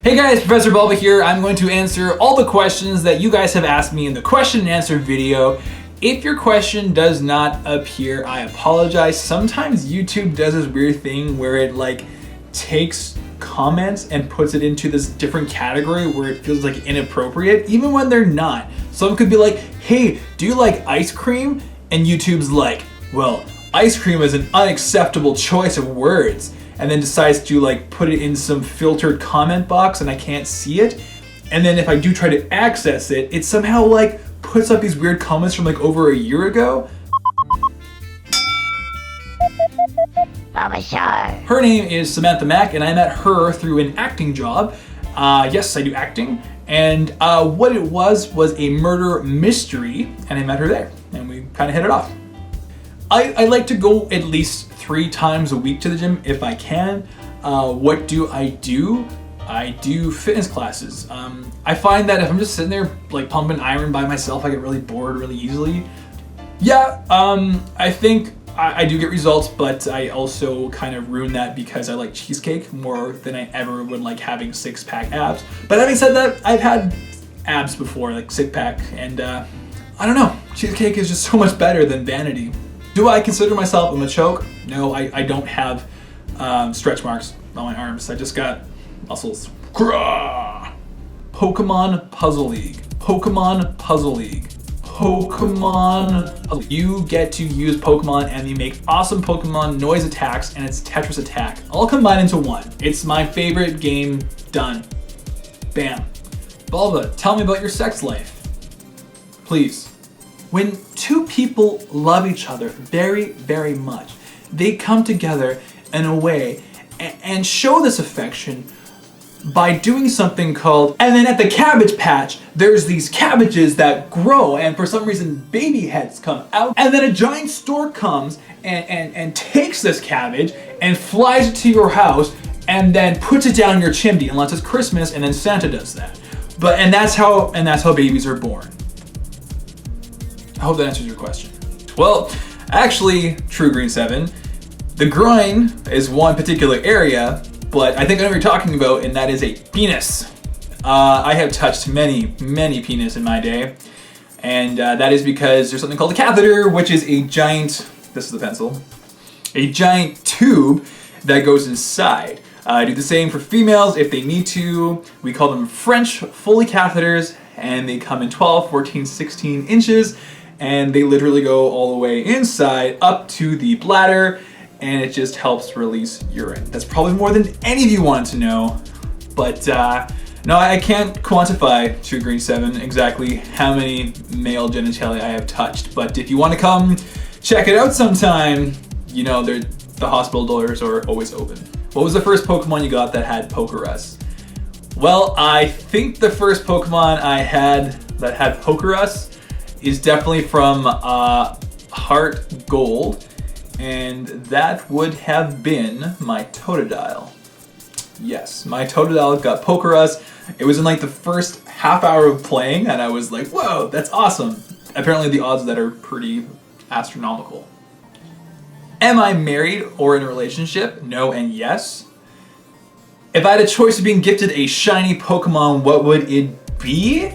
Hey guys, Professor Bulba here. I'm going to answer all the questions that you guys have asked me in the question and answer video. If your question does not appear, I apologize. Sometimes YouTube does this weird thing where it takes comments and puts it into this different category where it feels like inappropriate, even when they're not. Someone could be like, hey, do you like ice cream? And YouTube's like, well, ice cream is an unacceptable choice of words. And then decides to put it in some filtered comment box and I can't see it. And then if I do try to access it, it somehow puts up these weird comments from over a year ago. Her name is Samantha Mack and I met her through an acting job. Yes, I do acting. And what it was a murder mystery and I met her there and we kind of hit it off. I like to go at least 3 times a week to the gym if I can. What do? I do fitness classes. I find that if I'm just sitting there pumping iron by myself, I get really bored really easily. Yeah, I think I do get results, but I also kind of ruin that because I like cheesecake more than I ever would like having 6-pack abs. But having said that, I've had abs before, 6-pack, and I don't know, cheesecake is just so much better than vanity. Do I consider myself a machoke? No, I don't have stretch marks on my arms. I just got muscles. Grah! Pokemon Puzzle League. Pokemon Puzzle League. Pokemon Puzzle League. You get to use Pokemon and you make awesome Pokemon noise attacks and it's Tetris attack. All combined into one. It's my favorite game done. Bam. Bulba, tell me about your sex life. Please. When 2 people love each other very, very much, they come together in a way and show this affection by doing something called, and then at the cabbage patch, there's these cabbages that grow and for some reason baby heads come out and then a giant stork comes and takes this cabbage and flies it to your house and then puts it down your chimney unless it's Christmas and then Santa does that. And that's how babies are born. I hope that answers your question. Well, actually, True Green 7, the groin is one particular area, but I think I know what you're talking about, and that is a penis. I have touched many penis in my day, and that is because there's something called a catheter, which is a giant, this is the pencil, a giant tube that goes inside. I do the same for females if they need to. We call them French Foley catheters, and they come in 12, 14, 16 inches. And they literally go all the way inside up to the bladder and it just helps release urine. That's probably more than any of you want to know, but no, I can't quantify True Green 7 exactly how many male genitalia I have touched, but if you want to come check it out sometime, you know the hospital doors are always open. What was the first Pokemon you got that had Pokerus? Well, I think the first Pokemon I had that had Pokerus is definitely from Heart Gold, and that would have been my Totodile. Yes, my Totodile got Pokerus. It was in the first half hour of playing, and I was like, whoa, that's awesome. Apparently the odds of that are pretty astronomical. Am I married or in a relationship? No and yes. If I had a choice of being gifted a shiny Pokemon, what would it be?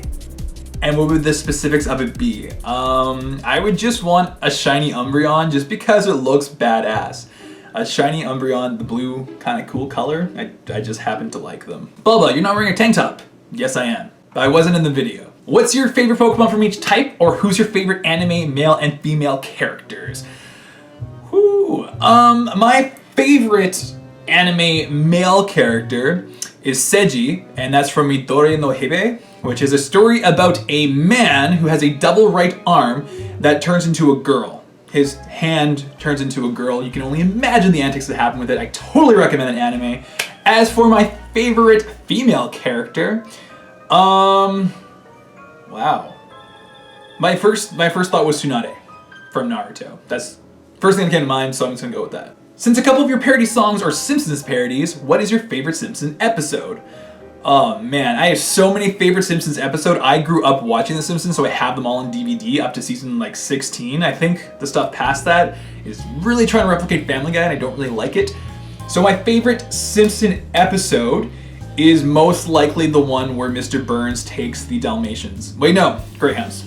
And what would the specifics of it be? I would just want a shiny Umbreon just because it looks badass. A shiny Umbreon, the blue kind of cool color, I just happen to like them. Bulba, you're not wearing a tank top. Yes, I am. But I wasn't in the video. What's your favorite Pokemon from each type? Or who's your favorite anime male and female characters? Whew. My favorite anime male character is Seiji, and that's from Midori no Hebe, which is a story about a man who has a double right arm that turns into a girl. His hand turns into a girl. You can only imagine the antics that happen with it. I totally recommend an anime. As for my favorite female character, wow. My first thought was Tsunade from Naruto. That's first thing that came to mind, so I'm just gonna go with that. Since a couple of your parody songs are Simpsons parodies, what is your favorite Simpsons episode? Oh man, I have so many favorite Simpsons episodes. I grew up watching The Simpsons, so I have them all on DVD up to season 16. I think the stuff past that is really trying to replicate Family Guy and I don't really like it. So my favorite Simpson episode is most likely the one where Mr. Burns takes the Dalmatians. Wait, no, Greyhounds.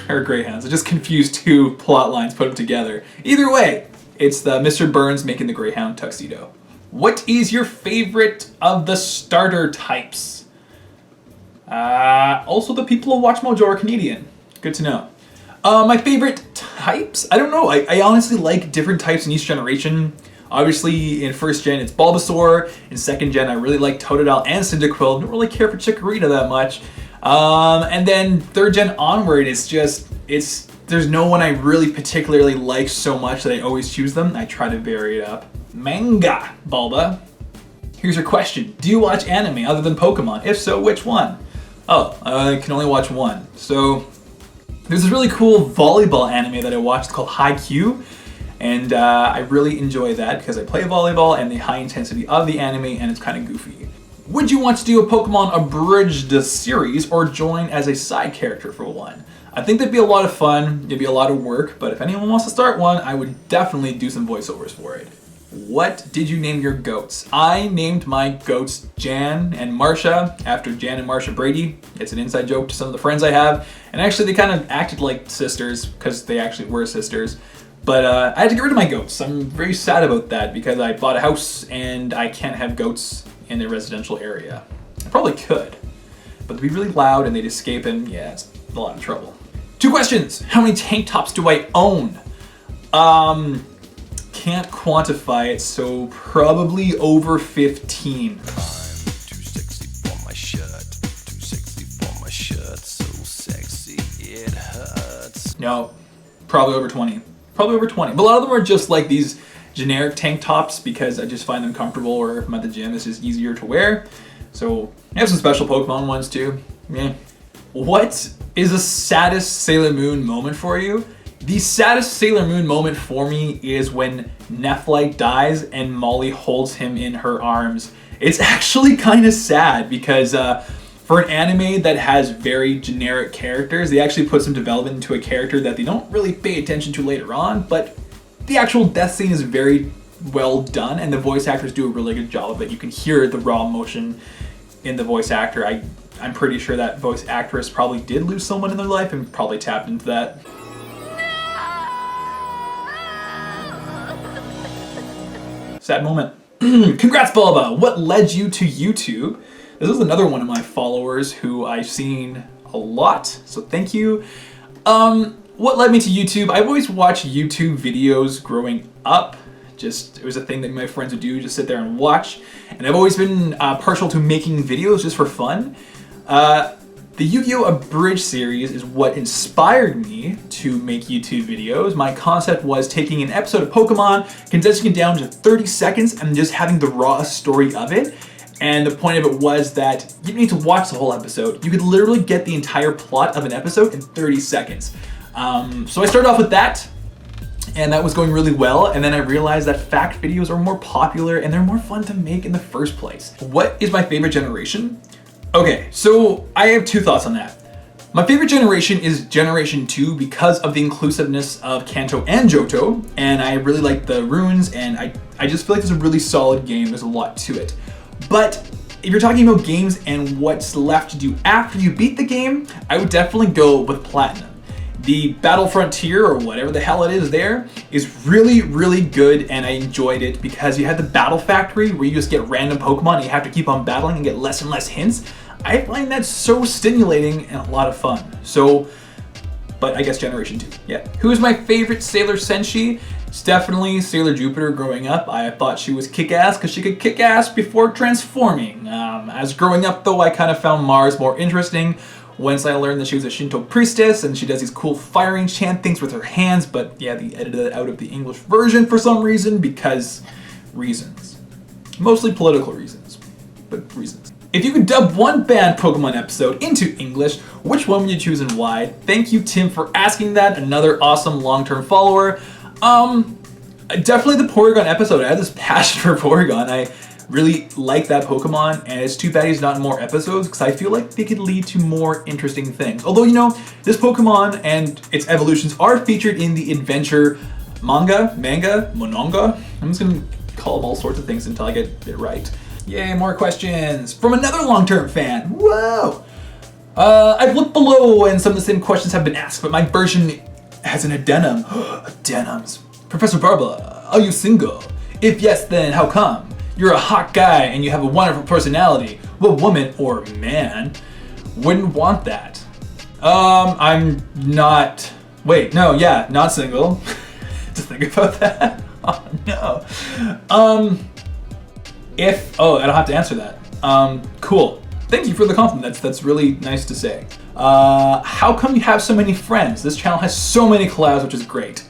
Or Greyhounds. I just confused two plot lines, put them together. Either way, it's the Mr. Burns making the Greyhound tuxedo. What is your favorite of the starter types? Also, the people who watch Mojo are Canadian. Good to know. My favorite types? I don't know. I honestly like different types in each generation. Obviously, in first gen, it's Bulbasaur. In second gen, I really like Totodile and Cyndaquil. Don't really care for Chikorita that much. And then third gen onward, there's no one I really particularly like so much that I always choose them. I try to vary it up. Manga, Bulba. Here's your question. Do you watch anime other than Pokemon? If so, which one? Oh, I can only watch one. So, there's this really cool volleyball anime that I watched called Haikyuu. And I really enjoy that because I play volleyball and the high intensity of the anime, and it's kind of goofy. Would you want to do a Pokemon Abridged series or join as a side character for one? I think that'd be a lot of fun, it'd be a lot of work, but if anyone wants to start one, I would definitely do some voiceovers for it. What did you name your goats? I named my goats Jan and Marsha after Jan and Marsha Brady. It's an inside joke to some of the friends I have, and actually they kind of acted like sisters because they actually were sisters. But I had to get rid of my goats. I'm very sad about that because I bought a house and I can't have goats in a residential area. I probably could, but they'd be really loud and they'd escape, and yeah, it's a lot of trouble. 2 questions. How many tank tops do I own? Can't quantify it, so probably over 15. I'm too sexy for my shirt. Too sexy for my shirt. So sexy it hurts. No, probably over 20. Probably over 20. But a lot of them are just like these generic tank tops because I just find them comfortable, or if I'm at the gym, it's just easier to wear. So I have some special Pokemon ones too. Yeah. What is the saddest Sailor Moon moment for you? The saddest Sailor Moon moment for me is when Nephlite dies and Molly holds him in her arms. It's actually kind of sad because for an anime that has very generic characters, they actually put some development into a character that they don't really pay attention to later on, but the actual death scene is very well done and the voice actors do a really good job of it. You can hear the raw emotion in the voice actor. I'm pretty sure that voice actress probably did lose someone in their life and probably tapped into that. Sad moment. Congrats, Bulba! What led you to YouTube? This is another one of my followers who I've seen a lot, so thank you. What led me to YouTube? I've always watched YouTube videos growing up. It was a thing that my friends would do, just sit there and watch. And I've always been partial to making videos just for fun. The Yu-Gi-Oh! Abridged series is what inspired me to make YouTube videos. My concept was taking an episode of Pokemon, condensing it down to 30 seconds, and just having the raw story of it. And the point of it was that you didn't need to watch the whole episode. You could literally get the entire plot of an episode in 30 seconds. So I started off with that, and that was going really well. And then I realized that fact videos are more popular and they're more fun to make in the first place. What is my favorite generation? Okay, so I have 2 thoughts on that. My favorite generation is Generation 2 because of the inclusiveness of Kanto and Johto, and I really like the runes, and I just feel like it's a really solid game. There's a lot to it. But if you're talking about games and what's left to do after you beat the game, I would definitely go with Platinum. The Battle Frontier, or whatever the hell it is there, is really, really good, and I enjoyed it because you had the Battle Factory where you just get random Pokemon and you have to keep on battling and get less and less hints. I find that so stimulating and a lot of fun. So, but I guess Generation 2, yeah. Who is my favorite Sailor Senshi? It's definitely Sailor Jupiter growing up. I thought she was kick-ass because she could kick ass before transforming. As growing up though, I kind of found Mars more interesting once I learned that she was a Shinto priestess and she does these cool firing chant things with her hands, but yeah, they edited it out of the English version for some reason because reasons. Mostly political reasons, but reasons. If you could dub one banned Pokemon episode into English, which one would you choose and why? Thank you, Tim, for asking that. Another awesome long-term follower. Definitely the Porygon episode. I have this passion for Porygon. I really like that Pokemon, and it's too bad he's not in more episodes because I feel like they could lead to more interesting things. Although, you know, this Pokemon and its evolutions are featured in the adventure manga, mononga. I'm just gonna call them all sorts of things until I get it right. Yay, more questions from another long-term fan. Whoa! I've looked below and some of the same questions have been asked, but my version has an addendum. Addendums. Professor Barba, are you single? If yes, then how come? You're a hot guy and you have a wonderful personality. What woman or man wouldn't want that? I'm not... Wait, no, yeah, not single. To think about that. Oh, no. I don't have to answer that. Cool. Thank you for the compliment. That's really nice to say. How come you have so many friends? This channel has so many collabs, which is great.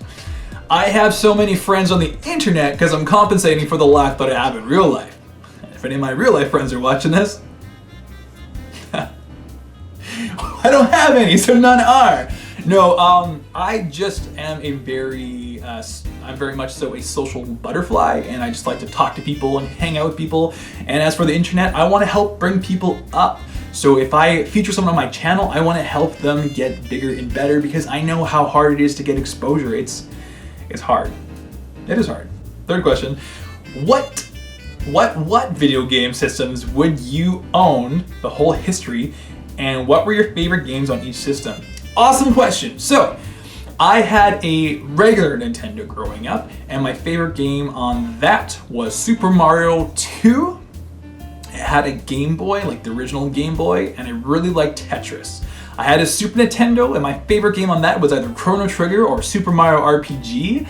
I have so many friends on the internet because I'm compensating for the lack that I have in real life. If any of my real life friends are watching this, I don't have any, so none are. No, I just am I'm very much so a social butterfly, and I just like to talk to people and hang out with people. And as for the internet, I want to help bring people up. So if I feature someone on my channel, I want to help them get bigger and better because I know how hard it is to get exposure. It's hard. It is hard. Third question, what video game systems would you own the whole history, and what were your favorite games on each system? Awesome question. So, I had a regular Nintendo growing up, and my favorite game on that was Super Mario 2. It had a Game Boy, like the original Game Boy, and I really liked Tetris. I had a Super Nintendo, and my favorite game on that was either Chrono Trigger or Super Mario RPG.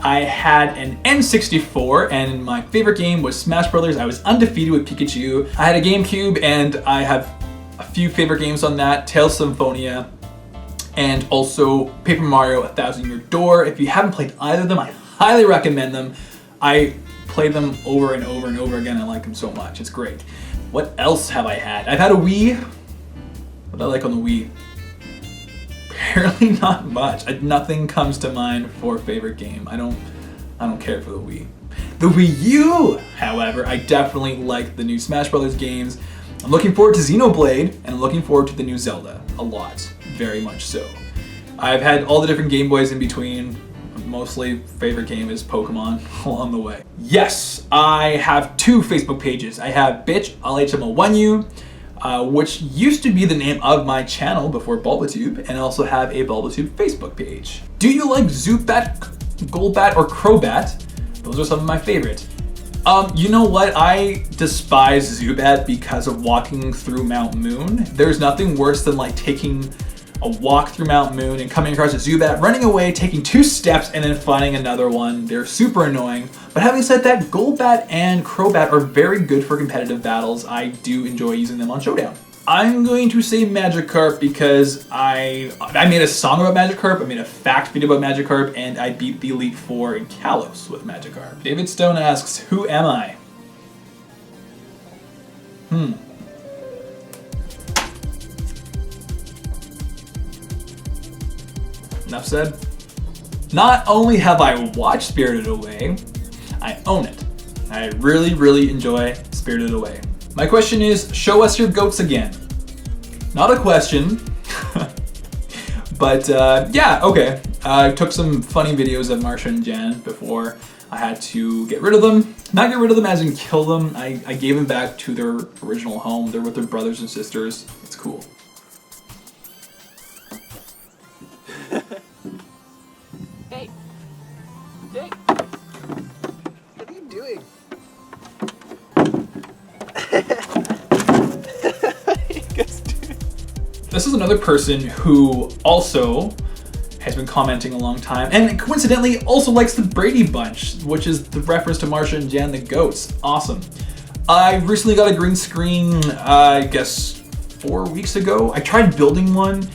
I had an N64, and my favorite game was Smash Brothers. I was undefeated with Pikachu. I had a GameCube, and I have a few favorite games on that, Tales of Symphonia, and also Paper Mario: A Thousand Year Door. If you haven't played either of them, I highly recommend them. I play them over and over and over again. I like them so much. It's great. What else have I had? I've had a Wii. What do I like on the Wii? Apparently not much. Nothing comes to mind for favorite game. I don't care for the Wii. The Wii U, however, I definitely like the new Smash Brothers games. I'm looking forward to Xenoblade, and I'm looking forward to the new Zelda a lot, very much so. I've had all the different Game Boys in between. Mostly favorite game is Pokémon along the way. Yes, I have two Facebook pages. I have Bitch, LHMO1U, which used to be the name of my channel before BulbaTube, and I also have a BulbaTube Facebook page. Do you like Zubat, Golbat, or Crobat? Those are some of my favorites. You know what? I despise Zubat because of walking through Mount Moon. There's nothing worse than like taking a walk through Mount Moon and coming across a Zubat, running away, taking 2 steps, and then finding another one. They're super annoying. But having said that, Golbat and Crobat are very good for competitive battles. I do enjoy using them on Showdown. I'm going to say Magikarp because I made a song about Magikarp, I made a fact video about Magikarp, and I beat the Elite Four in Kalos with Magikarp. David Stone asks, who am I? Enough said. Not only have I watched Spirited Away, I own it. I really, really enjoy Spirited Away. My question is, show us your goats again. Not a question, but yeah, okay. I took some funny videos of Marsha and Jan before I had to get rid of them. Not get rid of them as in kill them. I gave them back to their original home. They're with their brothers and sisters. It's cool. Hey. Hey. What are you doing? This is another person who also has been commenting a long time, and coincidentally also likes the Brady Bunch, which is the reference to Marsha and Jan the goats. Awesome. I recently got a green screen, I guess 4 weeks ago. I tried building one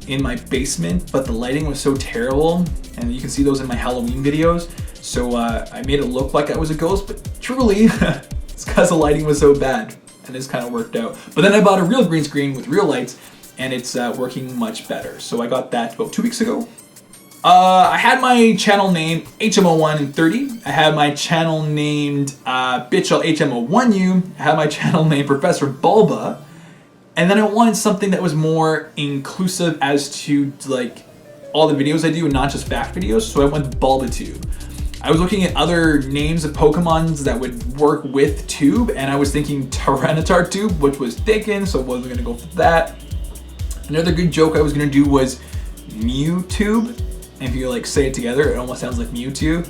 in my basement, but the lighting was so terrible, and you can see those in my Halloween videos. So I made it look like I was a ghost, but truly, it's because the lighting was so bad, and it's kind of worked out. But then I bought a real green screen with real lights, and it's working much better. So I got that about 2 weeks ago. I had my channel named HMO130. I had my channel named BitchLHMO1U. I had my channel named Professor Bulba. And then I wanted something that was more inclusive as to like all the videos I do and not just fact videos. So I went with BulbaTube. I was looking at other names of Pokemons that would work with Tube, and I was thinking Tyranitar Tube, which was taken, so I wasn't gonna go for that. Another good joke I was gonna do was Mewtube. And if you like say it together, it almost sounds like Mewtwo.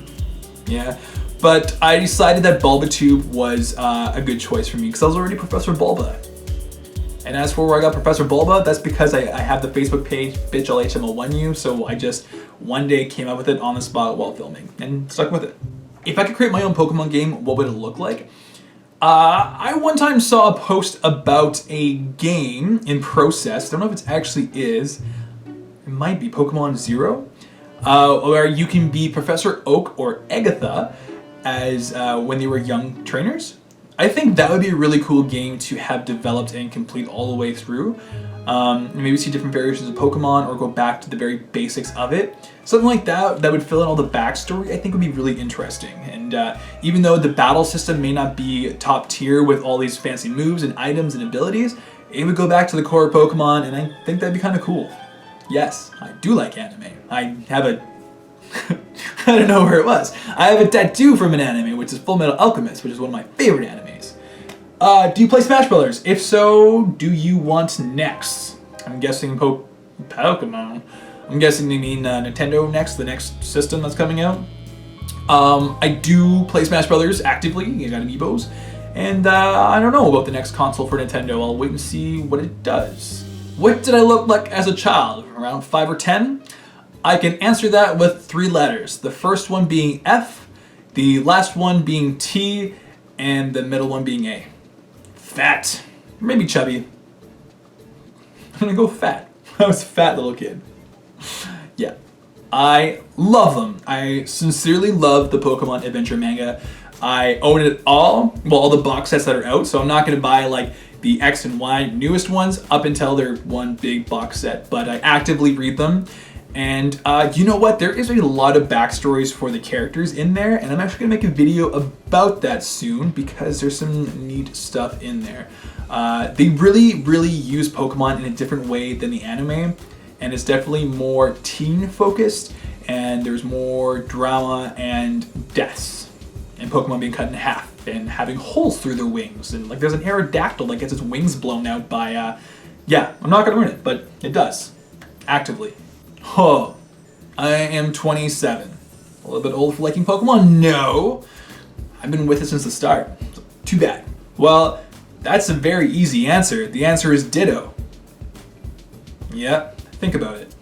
Yeah. But I decided that BulbaTube was a good choice for me because I was already Professor Bulba. And as for where I got Professor Bulba, that's because I have the Facebook page, BitchLHML1U, so I just one day came up with it on the spot while filming and stuck with it. If I could create my own Pokemon game, what would it look like? I one time saw a post about a game in process. I don't know if it actually is. It might be Pokemon Zero, where you can be Professor Oak or Agatha as when they were young trainers. I think that would be a really cool game to have developed and complete all the way through. Maybe see different variations of Pokemon or go back to the very basics of it. Something like that would fill in all the backstory, I think would be really interesting. And even though the battle system may not be top tier with all these fancy moves and items and abilities, it would go back to the core of Pokemon, and I think that'd be kind of cool. Yes, I do like anime. I have a I don't know where it was. I have a tattoo from an anime, which is Full Metal Alchemist, which is one of my favorite animes. Do you play Smash Brothers? If so, do you want next? I'm guessing Pokemon. I'm guessing they mean Nintendo next, the next system that's coming out. I do play Smash Brothers actively. I got amiibos. And I don't know about the next console for Nintendo. I'll wait and see what it does. What did I look like as a child? Around 5 or 10? I can answer that with 3 letters. The first one being F, the last one being T, and the middle one being A. Fat. Maybe chubby. I'm gonna go fat. I was a fat little kid. Yeah. I love them. I sincerely love the Pokemon Adventure manga. I own it all. Well, all the box sets that are out, so I'm not gonna buy like the X and Y newest ones up until they're one big box set, but I actively read them. And you know what? There is a lot of backstories for the characters in there, and I'm actually gonna make a video about that soon because there's some neat stuff in there. They really use Pokemon in a different way than the anime, and it's definitely more teen focused, and there's more drama and deaths, and Pokemon being cut in half and having holes through their wings, and like there's an Aerodactyl that gets its wings blown out by yeah, I'm not gonna ruin it, but it does actively. Oh, I am 27. A little bit old for liking Pokemon? No. I've been with it since the start. Too bad. Well, that's a very easy answer. The answer is Ditto. Yep, think about it.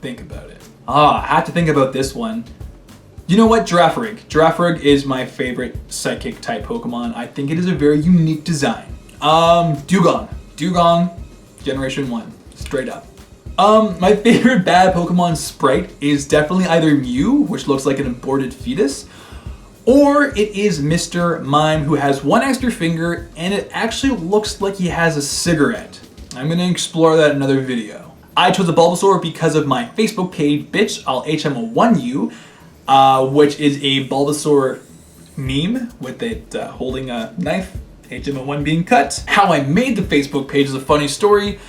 Think about it. I have to think about this one. You know what? Girafarig. Girafarig is my favorite psychic type Pokemon. I think it is a very unique design. Dugong. Dugong, Generation 1. Straight up. My favorite bad Pokemon sprite is definitely either Mew, which looks like an aborted fetus, or it is Mr. Mime, who has one extra finger, and it actually looks like he has a cigarette. I'm gonna explore that in another video. I chose a Bulbasaur because of my Facebook page, BitchLHML1U, which is a Bulbasaur meme with it holding a knife, HML1 being cut. How I made the Facebook page is a funny story.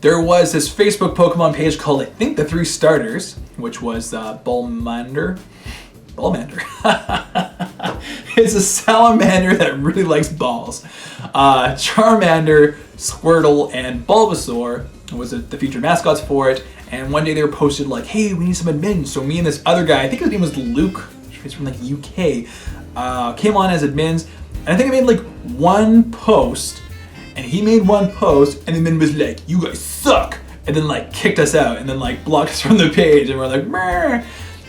There was this Facebook Pokemon page called, I think, The 3 Starters, which was Bulmander. Bulmander. It's a salamander that really likes balls. Charmander, Squirtle, and Bulbasaur was the featured mascots for it. And one day they were posted like, hey, we need some admins. So me and this other guy, I think his name was Luke, he's from like UK, came on as admins. And I think I made like one post. And he made one post and then was like, you guys suck, and then like kicked us out and then like blocked us from the page, and we're like, meh.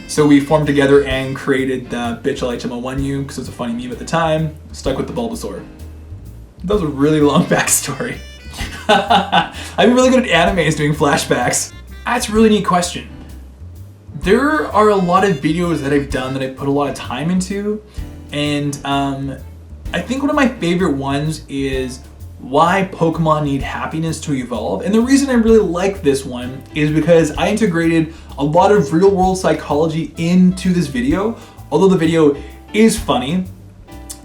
So we formed together and created the BitchLHML1U because it was a funny meme at the time. Stuck with the Bulbasaur. That was a really long backstory. I'm really good at animes doing flashbacks. That's a really neat question. There are a lot of videos that I've done that I put a lot of time into, and I think one of my favorite ones is why Pokemon need happiness to evolve. And the reason I really like this one is because I integrated a lot of real world psychology into this video. Although the video is funny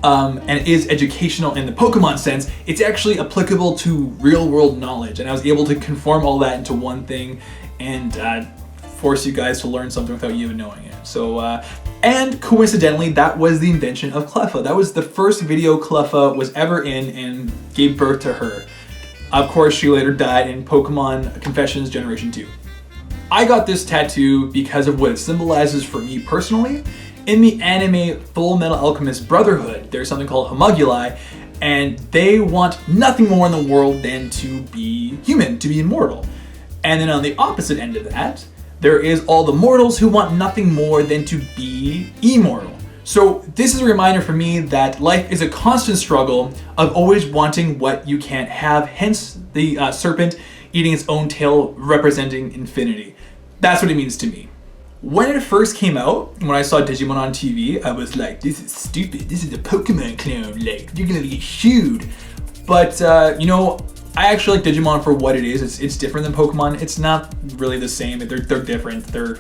and is educational in the Pokemon sense, it's actually applicable to real world knowledge. And I was able to conform all that into one thing and force you guys to learn something without you even knowing it. So, and coincidentally, that was the invention of Cleffa. That was the first video Cleffa was ever in and gave birth to her. Of course, she later died in Pokemon Confessions Generation 2. I got this tattoo because of what it symbolizes for me personally. In the anime Full Metal Alchemist Brotherhood, there's something called Homoguli, and they want nothing more in the world than to be human, to be immortal. And then on the opposite end of that, there is all the mortals who want nothing more than to be immortal. So this is a reminder for me that life is a constant struggle of always wanting what you can't have, hence the serpent eating its own tail representing infinity. That's what it means to me. When it first came out, when I saw Digimon on TV, I was like, this is stupid, this is a Pokemon clone, like, you're gonna get shooed. But, you know, I actually like Digimon for what it is. It's different than Pokemon. It's not really the same. They're different. They're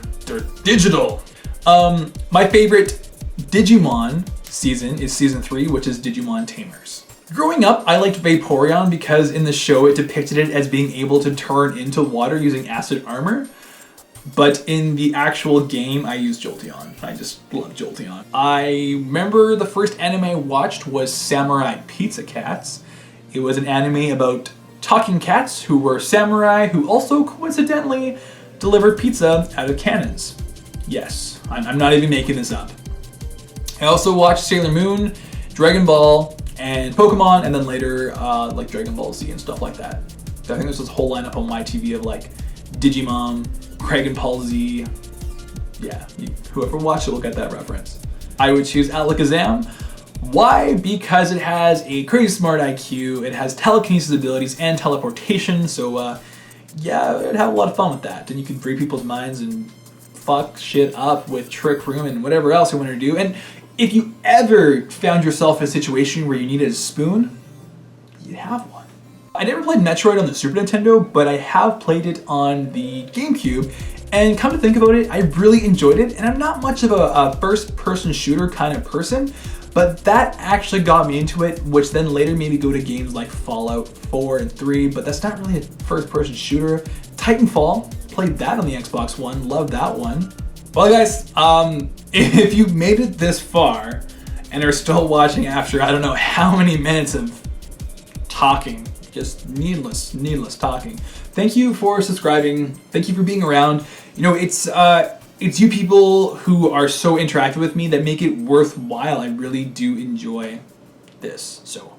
digital. My favorite Digimon season is season 3, which is Digimon Tamers. Growing up, I liked Vaporeon because in the show it depicted it as being able to turn into water using acid armor. But in the actual game, I use Jolteon. I just love Jolteon. I remember the first anime I watched was Samurai Pizza Cats. It was an anime about talking cats who were samurai who also coincidentally delivered pizza out of cannons. Yes, I'm not even making this up. I also watched Sailor Moon, Dragon Ball, and Pokemon, and then later like Dragon Ball Z and stuff like that. I think there's this whole lineup on my TV of like Digimon, Dragon Ball Z. Yeah, whoever watched it will get that reference. I would choose Alakazam. Why? Because it has a crazy smart IQ, it has telekinesis abilities and teleportation, so yeah, I'd have a lot of fun with that. And you could read people's minds and fuck shit up with Trick Room and whatever else you want to do. And if you ever found yourself in a situation where you needed a spoon, you'd have one. I never played Metroid on the Super Nintendo, but I have played it on the GameCube, and come to think about it, I really enjoyed it, and I'm not much of a first-person shooter kind of person, but that actually got me into it, which then later made me go to games like Fallout 4 and 3, but that's not really a first-person shooter. Titanfall, played that on the Xbox One, loved that one. Well guys, if you've made it this far and are still watching after I don't know how many minutes of talking, just needless talking, thank you for subscribing, thank you for being around. You know, it's you people who are so interactive with me that make it worthwhile. I really do enjoy this, so